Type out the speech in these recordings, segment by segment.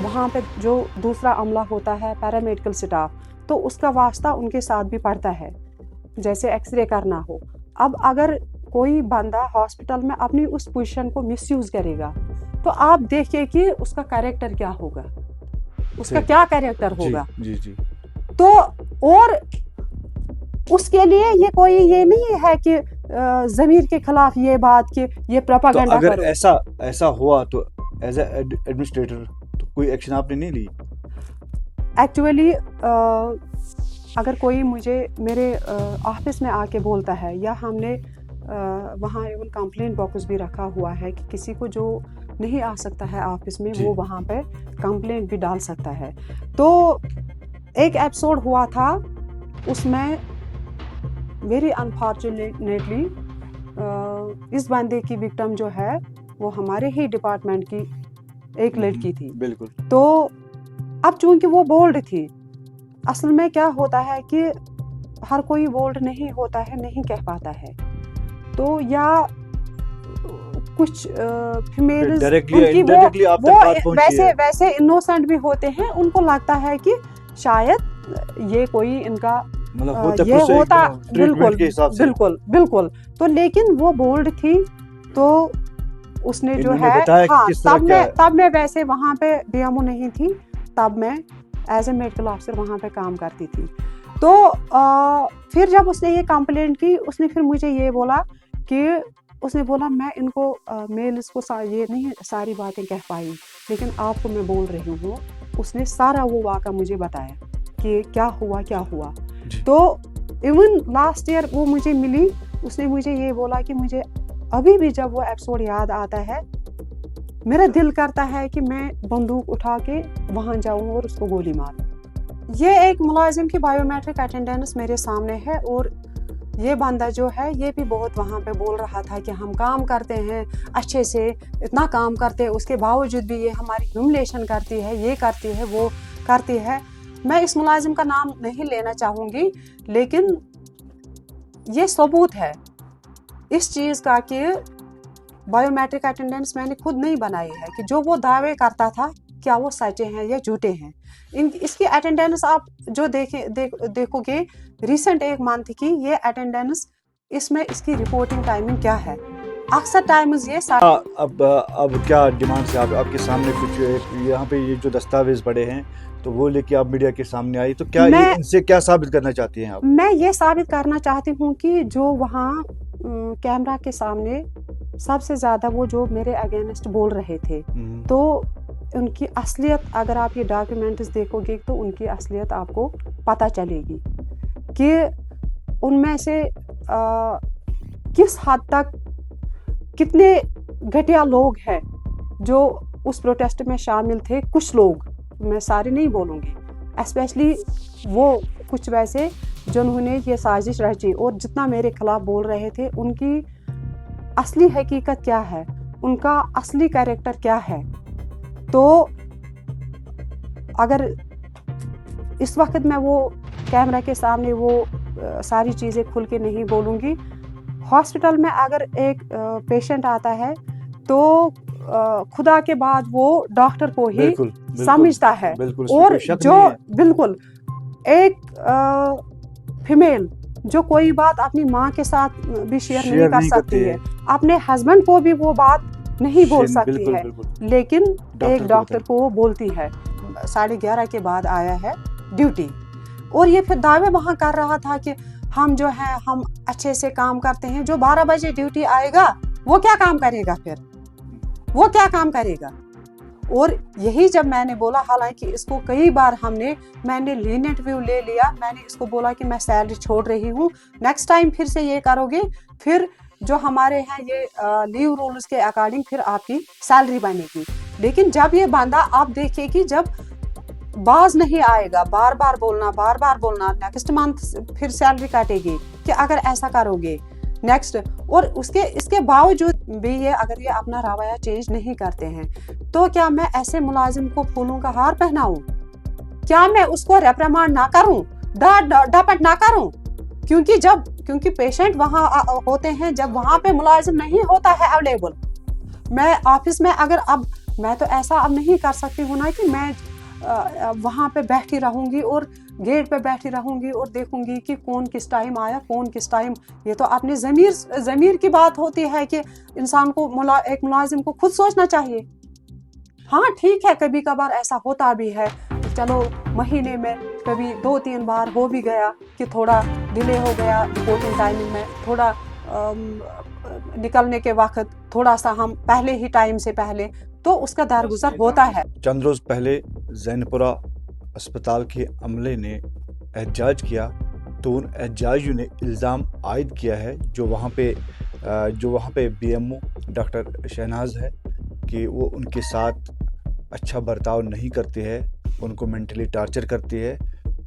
वहाँ पे जो दूसरा अमला होता है पैरामेडिकल स्टाफ, तो उसका वास्ता उनके साथ भी पड़ता है, जैसे एक्सरे करना हो। अब अगर कोई बंदा हॉस्पिटल में अपनी उस पोजीशन को मिसयूज करेगा तो आप देखिए कि उसका कैरेक्टर क्या होगा, उसका क्या कैरेक्टर होगा। जी। तो और उसके लिए ये कोई ये नहीं है कि ज़मीर के खिलाफ ये बात कि ये प्रोपेगेंडा तो अगर करो। ऐसा हुआ तो एज एडमिनिस्ट्रेटर तो कोई एक्शन आपने नहीं ली? एक्चुअली अगर कोई मुझे मेरे ऑफिस में आके बोलता है, या हमने वहाँ एवन कंप्लेंट बॉक्स भी रखा हुआ है कि किसी को जो नहीं आ सकता है ऑफिस में वो वहाँ पे कंप्लेंट भी डाल सकता है। तो एक एपिसोड हुआ था, उसमें वेरी अनफॉर्चुनेटली इस बंदे की विक्टिम जो है वो हमारे ही डिपार्टमेंट की एक लड़की थी। बिल्कुल। तो अब चूंकि वो बोल्ड थी, असल में क्या होता है कि हर कोई बोल्ड नहीं होता है, नहीं कह पाता है, तो या कुछ फीमेल्स उनकी वो वैसे इनोसेंट भी होते हैं, उनको लगता है कि शायद ये कोई इनका ये होता। बिल्कुल। तो लेकिन वो बोल्ड थी, तो उसने जो है तब मैं वैसे वहाँ पे डीएमओ नहीं थी, तब मैं एज ए मेडिकल ऑफिसर वहाँ पे काम करती थी। तो फिर जब उसने ये कंप्लेंट की, उसने फिर मुझे ये बोला कि उसने बोला मैं इनको मेल्स को ये नहीं सारी बातें कह पाई, लेकिन आपको मैं बोल रही हूँ। उसने सारा वो वाक़ा मुझे बताया कि क्या हुआ। तो इवन लास्ट ईयर वो मुझे मिली, उसने मुझे ये बोला कि मुझे अभी भी जब वो एपिसोड याद आता है, मेरा दिल करता है कि मैं बंदूक उठा के वहाँ जाऊँ और उसको गोली मारूं। ये एक मुलाजिम की बायोमेट्रिक अटेंडेंस मेरे सामने है, और ये बंदा जो है ये भी बहुत वहाँ पे बोल रहा था कि हम काम करते हैं अच्छे से, इतना काम करते हैं, उसके बावजूद भी ये हमारी ह्यूमिलेशन करती है, ये करती है, वो करती है। मैं इस मुलाजिम का नाम नहीं लेना चाहूँगी, लेकिन ये सबूत है इस चीज़ का कि बायोमेट्रिक अटेंडेंस मैंने खुद नहीं बनाई है कि जो वो दावे करता था क्या वो सच्चे हैं या झूठे हैं। इसकी अटेंडेंस आप जो देखोगे रिसेंट एक मंथ की ये अटेंडेंस, इसमें इसकी रिपोर्टिंग टाइमिंग क्या है, अक्सर टाइम्स ये अब क्या डिमांड से आपके सामने कुछ यहाँ पे ये जो दस्तावेज पड़े हैं तो वो लेके आप मीडिया के सामने आई, तो क्या इनसे क्या साबित करना चाहती हैं आप? मैं ये साबित करना चाहती हूँ कि जो वहाँ कैमरा के सामने सबसे ज़्यादा वो जो मेरे अगेंस्ट बोल रहे थे, तो उनकी असलियत अगर आप ये डॉक्यूमेंट्स देखोगे तो उनकी असलियत आपको पता चलेगी कि उनमें से किस हद तक कितने घटिया लोग हैं जो उस प्रोटेस्ट में शामिल थे। कुछ लोग, मैं सारे नहीं बोलूँगी, स्पेशली वो कुछ वैसे जिन्होंने ये साजिश रची और जितना मेरे खिलाफ बोल रहे थे, उनकी असली हकीकत क्या है, उनका असली कैरेक्टर क्या है। तो अगर इस वक्त मैं वो कैमरा के सामने वो सारी चीज़ें खुल के नहीं बोलूँगी। हॉस्पिटल में अगर एक पेशेंट आता है तो खुदा के बाद वो डॉक्टर को ही समझता है, और जो बिल्कुल एक फीमेल जो कोई बात अपनी माँ के साथ भी शेयर नहीं कर सकती है, अपने हस्बैंड को भी वो बात नहीं बोल सकती है, लेकिन एक डॉक्टर को वो बोलती है। 11:30 के बाद आया है ड्यूटी, और ये फिर दावे वहाँ कर रहा था कि हम जो है हम अच्छे से काम करते हैं। जो 12 बजे ड्यूटी आएगा वो क्या काम करेगा, फिर वो क्या काम करेगा। और यही जब मैंने बोला, हालांकि इसको कई बार मैंने लीनिएंट व्यू ले लिया, मैंने इसको बोला कि मैं सैलरी छोड़ रही हूँ, नेक्स्ट टाइम फिर से ये करोगे फिर जो हमारे हैं ये लीव रूल्स के अकॉर्डिंग फिर आपकी सैलरी बनेगी। लेकिन जब ये बंदा आप देखिए कि जब बाज नहीं आएगा, बार बार बोलना नेक्स्ट मंथ फिर सैलरी काटेगी कि अगर ऐसा करोगे नेक्स्ट, और इसके बावजूद भी ये अगर ये अपना रवैया चेंज नहीं करते हैं, तो क्या मैं ऐसे मुलाजिम को फूलों का हार पहनाऊं? क्या मैं उसको रेप्रिमांड ना करूं, डांट ना करूं? क्योंकि पेशेंट वहाँ होते हैं, जब वहाँ पे मुलाजिम नहीं होता है अवेलेबल। मैं ऑफिस में अगर अब میں تو ایسا اب نہیں کر سکتی ہوں نا کہ میں وہاں پہ بیٹھی رہوں گی اور گیٹ پہ بیٹھی رہوں گی اور دیکھوں گی کہ کون کس ٹائم آیا کون کس ٹائم. یہ تو اپنے ضمیر کی بات ہوتی ہے کہ انسان کو ایک ملازم کو خود سوچنا چاہیے. ہاں ٹھیک ہے کبھی کبھار ایسا ہوتا بھی ہے, چلو مہینے میں کبھی 2-3 بار ہو بھی گیا کہ تھوڑا ڈیلے ہو گیا رپورٹنگ ٹائمنگ میں, تھوڑا نکلنے کے وقت تھوڑا سا ہم پہلے ہی ٹائم سے پہلے, تو اس کا درگزر ہوتا ہے. چند روز پہلے زین پورہ اسپتال کے عملے نے احتجاج کیا, تو ان احتجاجیوں نے الزام عائد کیا ہے جو وہاں پہ B M O doctor Shahnaz ہے کہ وہ ان کے ساتھ اچھا برتاؤ نہیں کرتی ہے, ان کو مینٹلی ٹارچر کرتی ہے.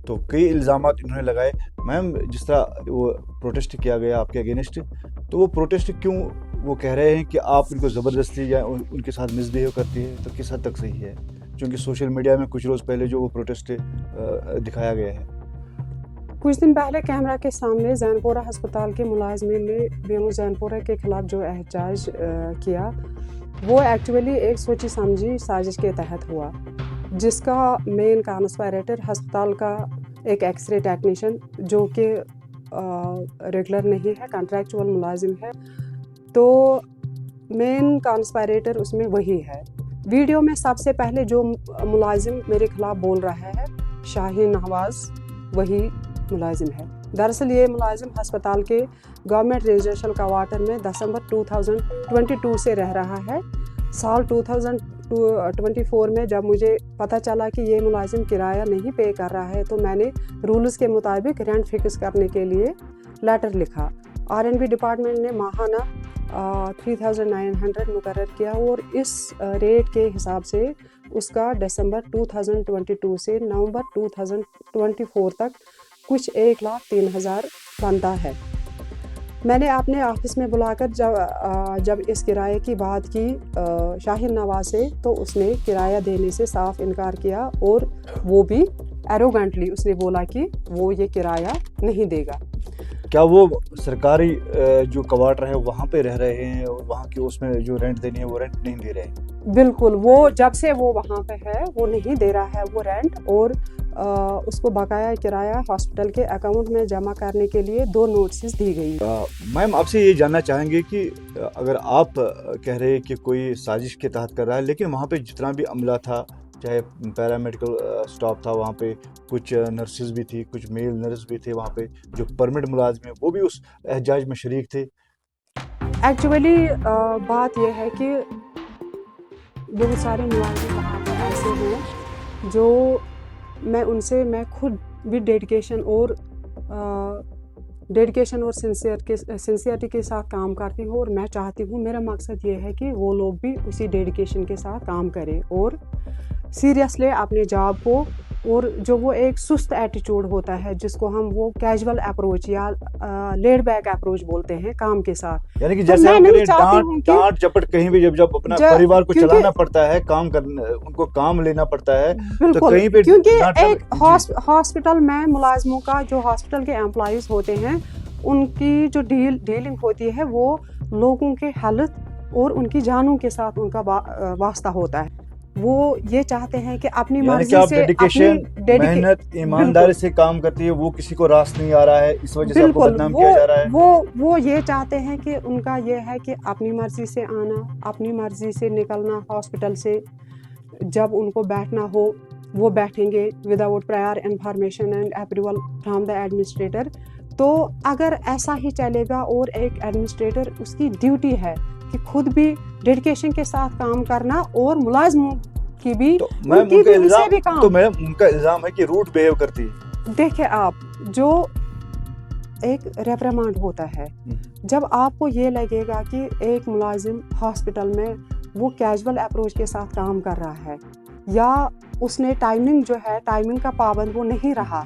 تو کئی الزامات انہوں نے لگائے. میم جس طرح وہ پروٹیسٹ کیا گیا آپ کے اگینسٹ, تو وہ پروٹیسٹ کیوں وہ کہہ رہے ہیں کہ آپ ان کو زبردستی یا ان کے ساتھ مس بہیو کرتی ہے, تو کس حد تک صحیح ہے؟ چونکہ سوشل میڈیا میں کچھ روز پہلے جو وہ پروٹیسٹ دکھایا گیا ہے. کچھ دن پہلے کیمرہ کے سامنے زین پورہ ہسپتال کے ملازمین نے بی ایم او زین پورہ کے خلاف جو احتجاج کیا, وہ ایکچولی ایک سوچی سمجھی سازش کے تحت ہوا, جس کا مین کانسپائریٹر ہسپتال کا ایک ایکس رے ٹیکنیشین جو کہ ریگولر نہیں ہے, کنٹریکچوئل ملازم ہے, تو مین کانسپائریٹر اس میں وہی ہے. ویڈیو میں سب سے پہلے جو ملازم میرے خلاف بول رہا ہے شاہین نواز, وہی ملازم ہے. دراصل یہ ملازم ہسپتال کے گورنمنٹ ریزیڈینشل کوارٹر میں دسمبر 2022 سے رہ رہا ہے. سال 2024 میں جب مجھے پتہ چلا کہ یہ ملازم کرایہ نہیں پے کر رہا ہے, تو میں نے رولز کے مطابق رینٹ فکس کرنے کے لیے لیٹر لکھا. R&B ڈپارٹمنٹ نے ماہانہ 3900 مقرر کیا, اور اس ریٹ کے حساب سے اس کا دسمبر 2022 سے نومبر 2024 تک کچھ 1,03,000 بنتا ہے. میں نے اپنے آفس میں بلا کر جب اس کرائے کی بات کی شاہین نواز سے, تو اس نے کرایہ دینے سے صاف انکار کیا, اور وہ بھی ایروگنٹلی اس نے بولا کہ وہ یہ کرایہ نہیں دے گا. کیا وہ سرکاری جو کوارٹر ہے وہاں پہ رہ رہے ہیں, اور وہاں کی اس میں جو رینٹ دینی ہے وہ رینٹ نہیں دے رہے ہیں؟ بالکل, وہ جب سے وہ وہاں پہ ہے وہ نہیں دے رہا ہے وہ رینٹ, اور اس کو بقایا کرایہ ہاسپٹل کے اکاؤنٹ میں جمع کرنے کے لیے 2 نوٹسز دی گئی. میم آپ سے یہ جاننا چاہیں گے کہ اگر آپ کہہ رہے ہیں کہ کوئی سازش کے تحت کر رہا ہے, لیکن وہاں پہ جتنا بھی عملہ تھا, چاہے پیرامیڈیکل اسٹاف تھا, وہاں پہ کچھ نرسز بھی تھی, کچھ میل نرس بھی تھے, وہاں پہ جو پرمنٹ ملازم ہیں وہ بھی اس احتجاج میں شریک تھے. ایکچولی بات یہ ہے کہ بہت سارے ملازم وہاں پہ ایسے ہیں جو میں خود بھی ڈیڈیکیشن اور سنسیئرٹی کے ساتھ کام کرتی ہوں, اور میں چاہتی ہوں, میرا مقصد یہ ہے کہ وہ لوگ بھی اسی ڈیڈیکیشن کے ساتھ کام کریں اور سیریسلی اپنے جاب کو, اور جو وہ ایک سست ایٹیچیوڈ ہوتا ہے جس کو ہم وہ کیجول اپروچ یا لیڈ بیک اپروچ بولتے ہیں کام کے ساتھ, یعنی کہ جیسے ڈانٹ جپٹ کہیں بھی جب اپنا پریوار کو چلانا پڑتا ہے, کام کرنا, ان کو کام لینا پڑتا ہے, تو کہیں پہ کیونکہ ایک ہاسپٹل میں ملازموں کا جو ہاسپٹل کے امپلائیز ہوتے ہیں ان کی جو ڈیلنگ ہوتی ہے وہ لوگوں کے ہیلتھ اور ان کی جانوں کے ساتھ ان کا واسطہ ہوتا ہے. وہ یہ چاہتے ہیں کہ اپنی مرضی سے, محنت ایمانداری سے کام کرتی ہے, وہ کسی کو راست نہیں آ رہا ہے, اس وجہ سے آپ کو بدنام کیا جا رہا ہے. وہ یہ چاہتے ہیں کہ ان کا یہ ہے کہ اپنی مرضی سے آنا, اپنی مرضی سے نکلنا ہاسپٹل سے, جب ان کو بیٹھنا ہو وہ بیٹھیں گے without prior information and approval from the administrator. تو اگر ایسا ہی چلے گا, اور ایک ایڈمنسٹریٹر اس کی ڈیوٹی ہے کہ خود بھی ڈیڈیکیشن کے ساتھ کام کرنا اور ملازموں کی بھی, تو میم ان کا الزام ہے کہ روٹ بیہیو کرتی ہے. دیکھیں آپ, جو ایک ریپریمانڈ ہوتا ہے, جب آپ کو یہ لگے گا کہ ایک ملازم ہاسپٹل میں وہ کیجول اپروچ کے ساتھ کام کر رہا ہے, یا اس نے ٹائمنگ جو ہے ٹائمنگ کا پابند وہ نہیں رہا,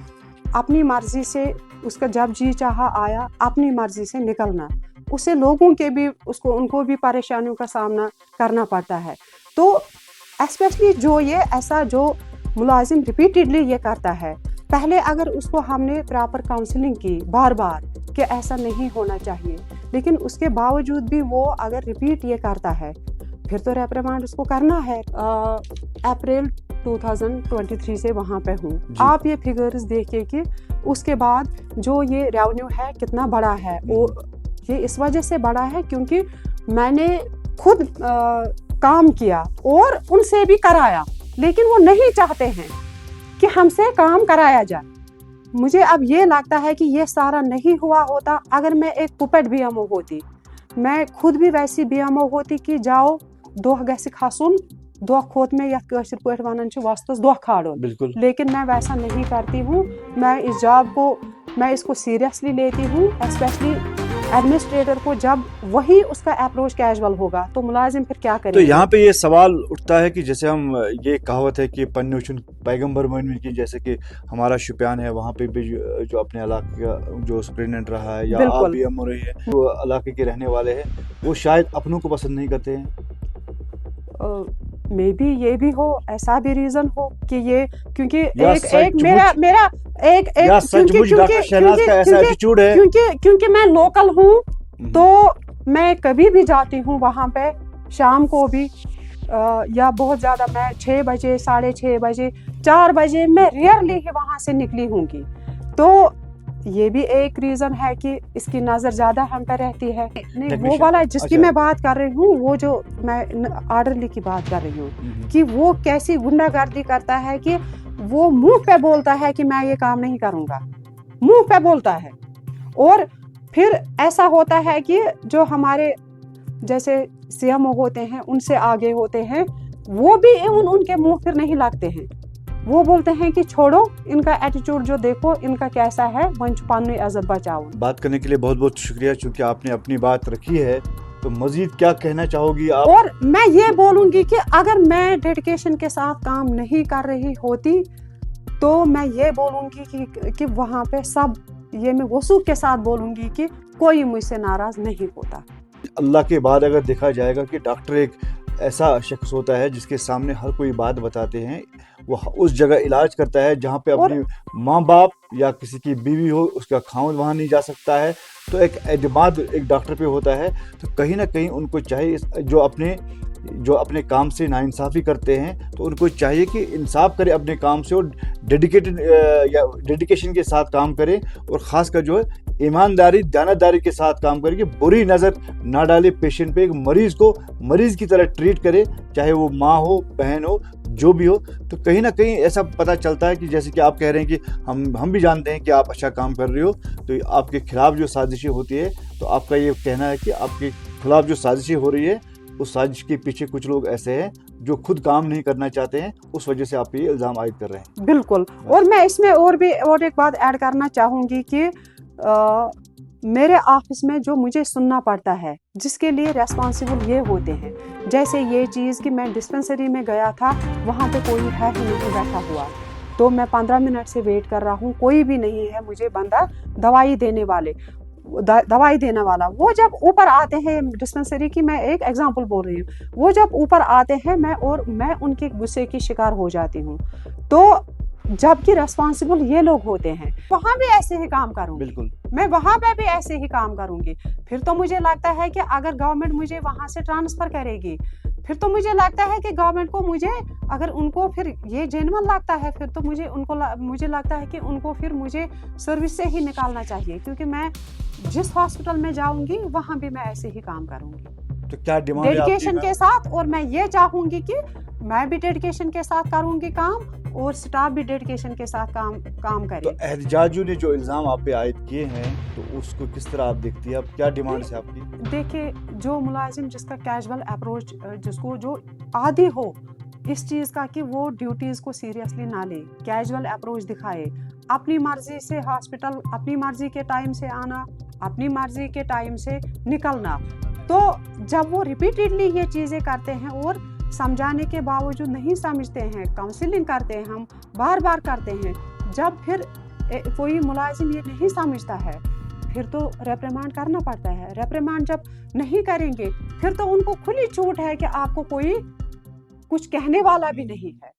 اپنی مرضی سے اس کا جب جی چاہا آیا, اپنی مرضی سے نکلنا, اسے لوگوں کے بھی ان کو بھی پریشانیوں کا سامنا کرنا پڑتا ہے. تو اسپیشلی جو ملازم ریپیٹیڈلی یہ کرتا ہے, پہلے اگر اس کو ہم نے پراپر کاؤنسلنگ کی بار بار کہ ایسا نہیں ہونا چاہیے, لیکن اس کے باوجود بھی وہ اگر ریپیٹ یہ کرتا ہے, फिर तो रेप्रिमांड उसको करना है। अप्रैल 2023 से वहाँ पे हूँ। आप ये फिगर्स देखिए कि उसके बाद जो ये रेवेन्यू है कितना बड़ा है, और ये इस वजह से बड़ा है क्योंकि मैंने खुद काम किया और उनसे भी कराया, लेकिन वो नहीं चाहते हैं कि हमसे काम कराया जाए। मुझे अब ये लगता है कि ये सारा नहीं हुआ होता अगर मैं एक पुपेट बीएमओ होती, मैं खुद भी वैसी बीएमओ होती कि जाओ दोह गसी खसुन दोह खोत में या कशिर पठ वनान वस्तस दोह खाड़ो। बिल्कुल। लेकिन मैं वैसा नहीं करती हूँ। मैं इस जॉब को, मैं इसको सीरियसली लेती हूँ। स्पेशली एडमिनिस्ट्रेटर को जब वही उसका अप्रोच कैजुअल होगा तो मुलाजिम फिर क्या करेगा। तो यहाँ पे ये सवाल उठता है कि जैसे हम, ये कहावत है कि पन्नुचुन पैगंबर मोमिन की, जैसे कि हमारा शुपियान है, वहाँ पे भी जो अपने इलाके का जो सुप्रिटेंडेंट रहा है या आप बीएमओ रही है, जो इलाके के रहने वाले हैं, वो शायद अपनों को पसंद नहीं करते हैं। मे बी ये भी हो, ऐसा भी रीजन हो कि ये क्योंकि क्योंकि मैं लोकल हूँ, तो मैं कभी भी जाती हूँ वहाँ पे, शाम को भी या बहुत ज़्यादा मैं 6 बजे 6:30 बजे 4 बजे मैं रेयरली ही वहाँ से निकली होंगी। तो ये भी एक रीजन है कि इसकी नजर ज्यादा हम पे रहती है। नहीं, वो वाला जिसकी मैं बात कर रही हूँ, वो जो मैं आर्डरली की बात कर रही हूँ कि वो कैसी गुंडागर्दी करता है कि वो मुंह पे बोलता है कि मैं ये काम नहीं करूँगा, मुंह पे बोलता है। और फिर ऐसा होता है कि जो हमारे जैसे सीएमओ होते हैं, उनसे आगे होते हैं, वो भी उनके मुंह फिर नहीं लगते हैं। वो बोलते हैं कि छोड़ो, इनका एटीट्यूड जो देखो इनका कैसा है, वंच पानी इज्जत बचाओ। बात करने के लिए बहुत बहुत शुक्रिया, चूंकि आपने अपनी बात रखी है, तो मजीद क्या कहना चाहोगी आप? और मैं ये बोलूंगी कि अगर मैं डेडिकेशन के साथ काम नहीं कर रही होती तो मैं ये बोलूंगी कि वहाँ पे सब, ये मैं वसूख के साथ बोलूंगी कि कोई मुझसे नाराज नहीं होता। अल्लाह के बाद अगर देखा जाएगा कि डॉक्टर एक ऐसा शख्स होता है जिसके सामने हर कोई बात बताते हैं, वो उस जगह इलाज करता है जहाँ पे अपने माँ बाप या किसी की बीवी हो, उसका खाउंद वहाँ नहीं जा सकता है, तो एक एतमाद एक डॉक्टर पे होता है। तो कहीं ना कहीं उनको चाहिए, जो अपने काम से नाइंसाफ़ी करते हैं, तो उनको चाहिए कि इंसाफ करे अपने काम से और डेडिकेशन के साथ काम करे, और ख़ासकर जो है ईमानदारी दयानतदारी के साथ काम करे कि बुरी नज़र ना डाले पेशेंट पे, एक मरीज़ को मरीज़ की तरह ट्रीट करे, चाहे वो माँ हो, बहन हो, जो भी हो। तो कहीं ना कहीं ऐसा पता चलता है कि जैसे कि आप कह रहे हैं कि हम भी जानते हैं कि आप अच्छा काम कर रहे हो, तो आपके खिलाफ जो साजिशें होती है, तो आपका ये कहना है कि आपके खिलाफ जो साजिशें हो रही है, उस साजिश के पीछे कुछ लोग ऐसे हैं जो खुद काम नहीं करना चाहते हैं, उस वजह से आप ये इल्ज़ाम आयद कर रहे हैं। बिल्कुल। और मैं इसमें और एक बात ऐड करना चाहूँगी कि मेरे ऑफिस में जो मुझे सुनना पड़ता है, जिसके लिए रेस्पॉन्सिबल ये होते हैं, जैसे ये चीज़ कि मैं डिस्पेंसरी में गया था, वहाँ पे कोई है ही नहीं बैठा हुआ, तो मैं 15 मिनट से वेट कर रहा हूँ, कोई भी नहीं है, मुझे बंदा दवाई देने वाला। वो जब ऊपर आते हैं डिस्पेंसरी की, मैं एक एग्जांपल बोल रही हूँ, वो जब ऊपर आते हैं मैं उनके गुस्से की शिकार हो जाती हूँ। तो जबकि रेस्पॉन्सिबल ये लोग होते हैं, वहाँ भी ऐसे ही काम करूँगी। बिल्कुल, मैं वहाँ पे भी ऐसे ही काम करूँगी। फिर तो मुझे लगता है कि अगर गवर्नमेंट मुझे वहाँ से ट्रांसफ़र करेगी, फिर तो मुझे लगता है कि गवर्नमेंट को अगर उनको फिर ये जेन्युइन लगता है, फिर तो मुझे लगता है कि उनको फिर मुझे सर्विस से ही निकालना चाहिए, क्योंकि मैं जिस हॉस्पिटल में जाऊँगी वहाँ भी मैं ऐसे ही काम करूँगी। तो क्या डिमांड है डेडिकेशन के साथ, और मैं ये चाहूँगी कि मैं भी डेडिकेशन के साथ करूँगी काम, और स्टाफ भी डेडिकेशन के साथ काम करे। तो एहतजाजियों ने जो इल्ज़ाम आप पे आयद किए हैं, तो उसको किस तरह आप देखती हैं? अब क्या डिमांड है आपकी? देखिए, जो मुलाजिम जिसका कैजुअल अप्रोच, जिसको जो आदी हो इस चीज़ का कि वो ड्यूटीज़ को सीरियसली ना ले, कैजुअल अप्रोच दिखाए, अपनी मर्जी से हॉस्पिटल, अपनी मर्जी के टाइम से आना, अपनी मर्जी के टाइम से निकलना, तो जब वो रिपीटेडली ये चीज़ें करते हैं और समझाने के बावजूद नहीं समझते हैं, काउंसलिंग करते हैं, हम बार बार करते हैं, जब फिर कोई मुलाजिम ये नहीं समझता है, फिर तो रेप्रिमांड करना पड़ता है। रेप्रिमांड जब नहीं करेंगे, फिर तो उनको खुली छूट है कि आपको कोई कुछ कहने वाला भी नहीं है।